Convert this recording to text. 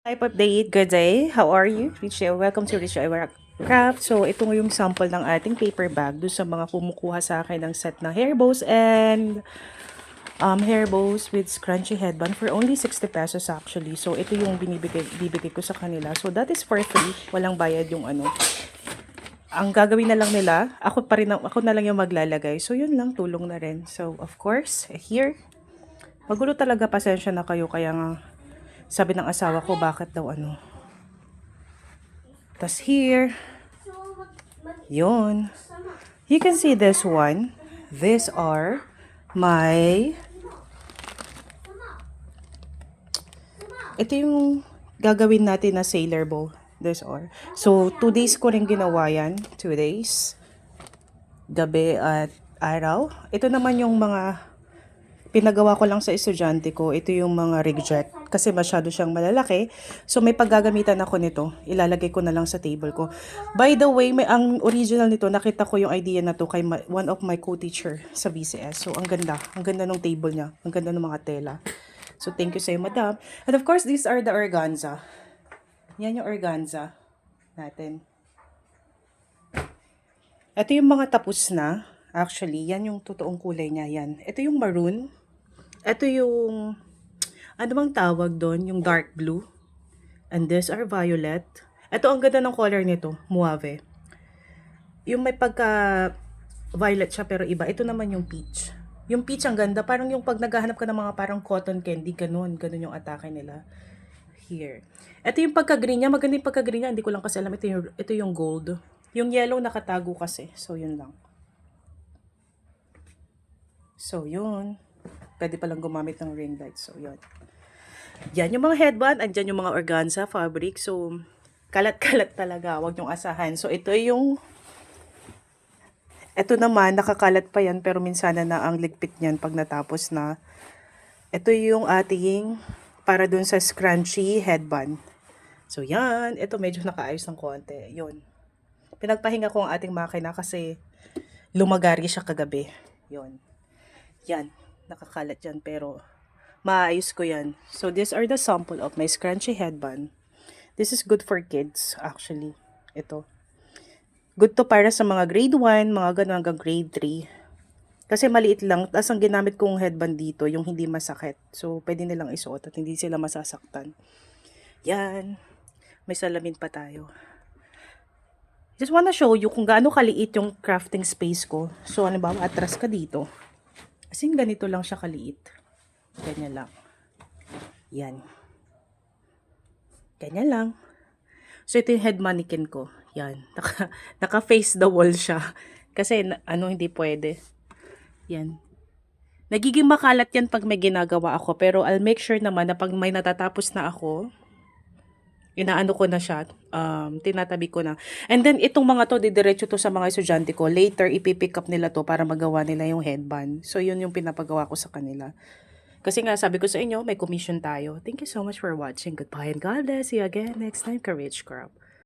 Type update, good day. How are you? Welcome to Rich Iowa Craft. So, ito yung sample ng ating paper bag do sa mga kumukuha sa akin ng set ng hair bows and hair bows with scrunchy headband for only 60 pesos actually. So, ito yung bibigay ko sa kanila. So, that is for free. Walang bayad yung ano. Ang gagawin na lang nila, ako na lang yung maglalagay. So, yun lang, tulong na rin. So, of course, here, magulo talaga, pasensya na kayo. Kaya nga, sabi ng asawa ko, bakit daw ano. Tas here, yun. You can see this one. These are my... Ito yung gagawin natin na sailor bow. These are. So, 2 days ko rin ginawa yan. 2 days. Gabi at araw. Ito naman yung mga pinagawa ko lang sa estudyante ko. Ito yung mga reject kasi masyado siyang malalaki. So may paggagamitan ako nito. Ilalagay ko na lang sa table ko. By the way, ang original nito, nakita ko yung idea na to kay one of my co-teacher sa BCS. So ang ganda. Ang ganda ng table niya. Ang ganda ng mga tela. So thank you sa iyo, madam. And of course, these are the organza. Yan yung organza natin. Ito yung mga tapos na. Actually, yan yung totoong kulay niya. Yan. Ito yung maroon. Ito yung, ano bang tawag doon? Yung dark blue. And these are violet. Ito ang ganda ng color nito, Mauve. Yung may pagka violet siya pero iba. Ito naman yung peach. Yung peach ang ganda. Parang yung pag naghahanap ka ng mga parang cotton candy, ganun. Ganun yung atake nila. Here. Ito yung pagka-green niya. Maganda yung pagka-green niya. Hindi ko lang kasi alam. Ito yung gold. Yung yellow nakatago kasi. So, yun lang. So, yun. Pwede palang gumamit ng ring light. So, yun. Yan yung mga headband. Andyan yung mga organza fabric. So, kalat-kalat talaga. Huwag niyong asahan. So, ito yung... Ito naman, nakakalat pa yan. Pero minsan na ang ligpit niyan pag natapos na. Ito yung ating para dun sa scrunchy headband. So, yan. Ito medyo nakaayos ng konti. Yun. Pinagpahinga ko ang ating makina kasi lumagari siya kagabi. Yun. Yan. Nakakalat yan pero maayos ko yan. So, these are the sample of my scrunchy headband. This is good for kids, actually. Ito. Good to para sa mga grade 1, mga ganun hanggang grade 3. Kasi maliit lang. Tapos ang ginamit kong headband dito, yung hindi masakit. So, pwede nilang isuot at hindi sila masasaktan. Yan. May salamin pa tayo. Just wanna show you kung gaano kaliit yung crafting space ko. So, ano ba? Atras ka dito. As in, ganito lang siya kaliit. Ganyan lang. Yan. Ganyan lang. So, ito yung head mannequin ko. Yan. Naka-face the wall siya. Kasi, hindi pwede. Yan. Nagiging makalat yan pag may ginagawa ako. Pero, I'll make sure naman na pag may natatapos na ako, inaano ko na siya, tinatabi ko na. And then, itong mga to, didiretso to sa mga estudyante ko. Later, ipipick up nila to para magawa nila yung headband. So, yun yung pinapagawa ko sa kanila. Kasi nga, sabi ko sa inyo, may commission tayo. Thank you so much for watching. Goodbye and God bless you again next time, Courage Crop.